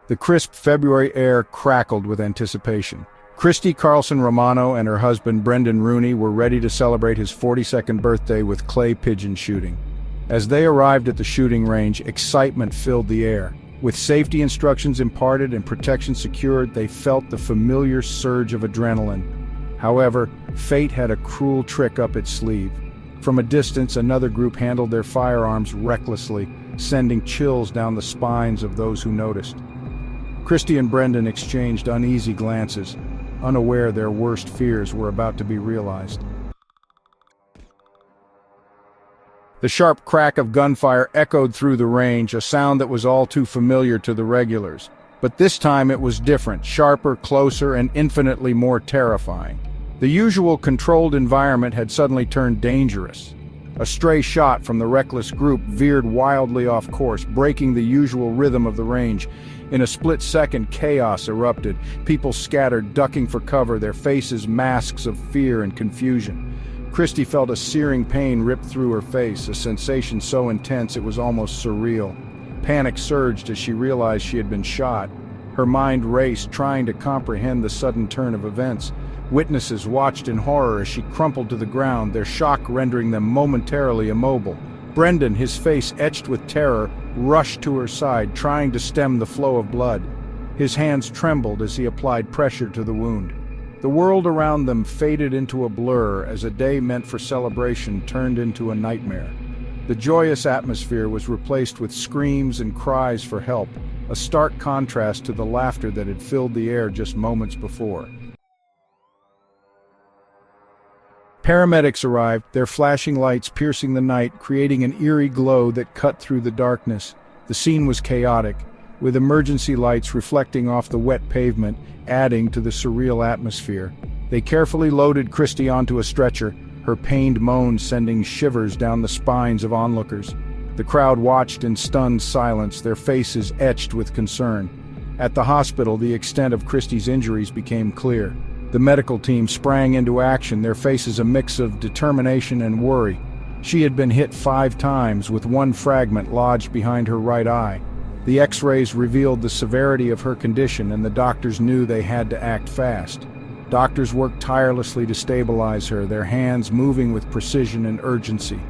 The crisp February air crackled with anticipation. Christy Carlson Romano and her husband Brendan Rooney were ready to celebrate his 42nd birthday with clay pigeon shooting. As they arrived at the shooting range, excitement filled the air. With safety instructions imparted and protection secured, they felt the familiar surge of adrenaline. However, fate had a cruel trick up its sleeve. From a distance, another group handled their firearms recklessly, sending chills down the spines of those who noticed. Christy and Brendan exchanged uneasy glances, unaware their worst fears were about to be realized. The sharp crack of gunfire echoed through the range, a sound that was all too familiar to the regulars. But this time it was different, sharper, closer, and infinitely more terrifying. The usual controlled environment had suddenly turned dangerous. A stray shot from the reckless group veered wildly off course, breaking the usual rhythm of the range. In a split second, chaos erupted. People scattered, ducking for cover, their faces masks of fear and confusion. Christy felt a searing pain rip through her face, a sensation so intense it was almost surreal. Panic surged as she realized she had been shot. Her mind raced, trying to comprehend the sudden turn of events. Witnesses watched in horror as she crumpled to the ground, their shock rendering them momentarily immobile. Brendan, his face etched with terror, rushed to her side, trying to stem the flow of blood. His hands trembled as he applied pressure to the wound. The world around them faded into a blur as a day meant for celebration turned into a nightmare. The joyous atmosphere was replaced with screams and cries for help, a stark contrast to the laughter that had filled the air just moments before. Paramedics arrived, their flashing lights piercing the night, creating an eerie glow that cut through the darkness. The scene was chaotic, with emergency lights reflecting off the wet pavement, adding to the surreal atmosphere. They carefully loaded Christy onto a stretcher, her pained moans sending shivers down the spines of onlookers. The crowd watched in stunned silence, their faces etched with concern. At the hospital, the extent of Christy's injuries became clear. The medical team sprang into action, their faces a mix of determination and worry. She had been hit 5 times, with one fragment lodged behind her right eye. The X-rays revealed the severity of her condition, and the doctors knew they had to act fast. Doctors worked tirelessly to stabilize her, their hands moving with precision and urgency.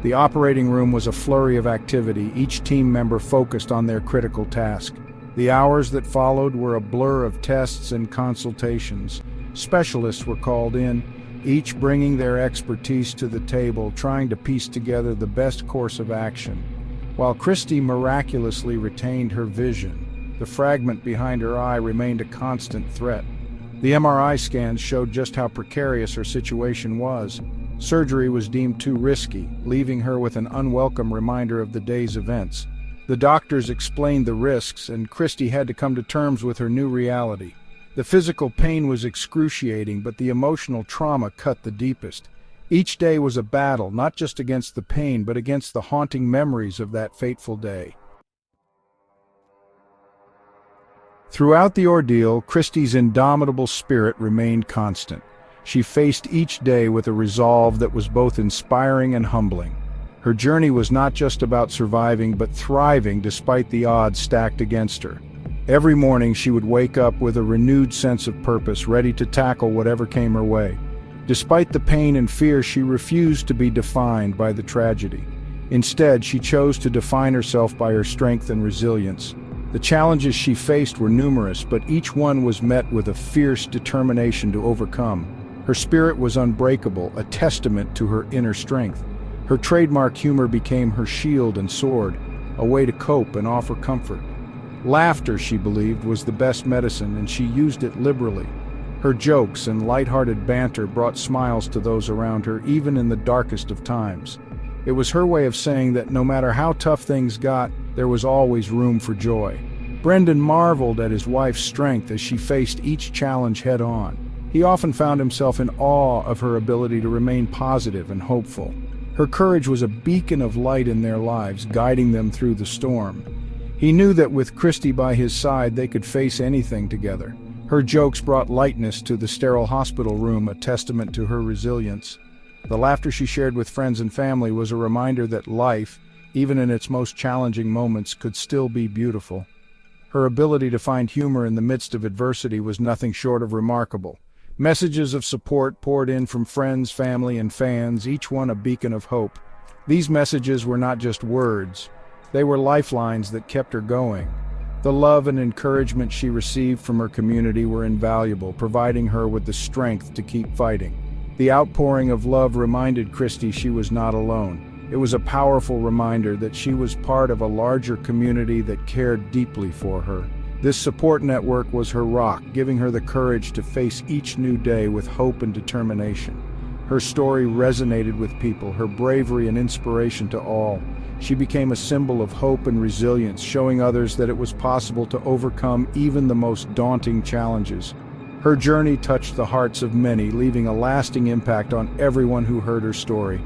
The operating room was a flurry of activity, each team member focused on their critical task. The hours that followed were a blur of tests and consultations. Specialists were called in, each bringing their expertise to the table, trying to piece together the best course of action. While Christy miraculously retained her vision, the fragment behind her eye remained a constant threat. The MRI scans showed just how precarious her situation was. Surgery was deemed too risky, leaving her with an unwelcome reminder of the day's events. The doctors explained the risks, and Christy had to come to terms with her new reality. The physical pain was excruciating, but the emotional trauma cut the deepest. Each day was a battle, not just against the pain, but against the haunting memories of that fateful day. Throughout the ordeal, Christy's indomitable spirit remained constant. She faced each day with a resolve that was both inspiring and humbling. Her journey was not just about surviving, but thriving despite the odds stacked against her. Every morning she would wake up with a renewed sense of purpose, ready to tackle whatever came her way. Despite the pain and fear, she refused to be defined by the tragedy. Instead, she chose to define herself by her strength and resilience. The challenges she faced were numerous, but each one was met with a fierce determination to overcome. Her spirit was unbreakable, a testament to her inner strength. Her trademark humor became her shield and sword, a way to cope and offer comfort. Laughter, she believed, was the best medicine, and she used it liberally. Her jokes and lighthearted banter brought smiles to those around her, even in the darkest of times. It was her way of saying that no matter how tough things got, there was always room for joy. Brendan marveled at his wife's strength as she faced each challenge head-on. He often found himself in awe of her ability to remain positive and hopeful. Her courage was a beacon of light in their lives, guiding them through the storm. He knew that with Christy by his side, they could face anything together. Her jokes brought lightness to the sterile hospital room, a testament to her resilience. The laughter she shared with friends and family was a reminder that life, even in its most challenging moments, could still be beautiful. Her ability to find humor in the midst of adversity was nothing short of remarkable. Messages of support poured in from friends, family, and fans, each one a beacon of hope. These messages were not just words. They were lifelines that kept her going. The love and encouragement she received from her community were invaluable, providing her with the strength to keep fighting. The outpouring of love reminded Christy she was not alone. It was a powerful reminder that she was part of a larger community that cared deeply for her. This support network was her rock, giving her the courage to face each new day with hope and determination. Her story resonated with people, her bravery and inspiration to all. She became a symbol of hope and resilience, showing others that it was possible to overcome even the most daunting challenges. Her journey touched the hearts of many, leaving a lasting impact on everyone who heard her story.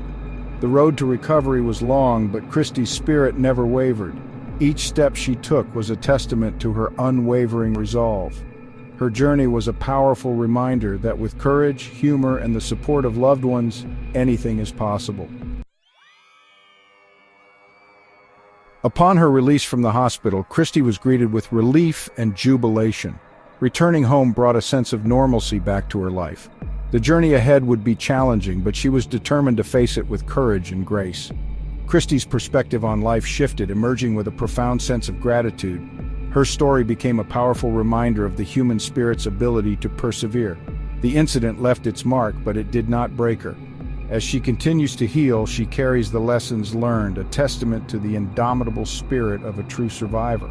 The road to recovery was long, but Christy's spirit never wavered. Each step she took was a testament to her unwavering resolve. Her journey was a powerful reminder that with courage, humor, and the support of loved ones, anything is possible. Upon her release from the hospital, Christy was greeted with relief and jubilation. Returning home brought a sense of normalcy back to her life. The journey ahead would be challenging, but she was determined to face it with courage and grace. Christy's perspective on life shifted, emerging with a profound sense of gratitude. Her story became a powerful reminder of the human spirit's ability to persevere. The incident left its mark, but it did not break her. As she continues to heal, she carries the lessons learned, a testament to the indomitable spirit of a true survivor.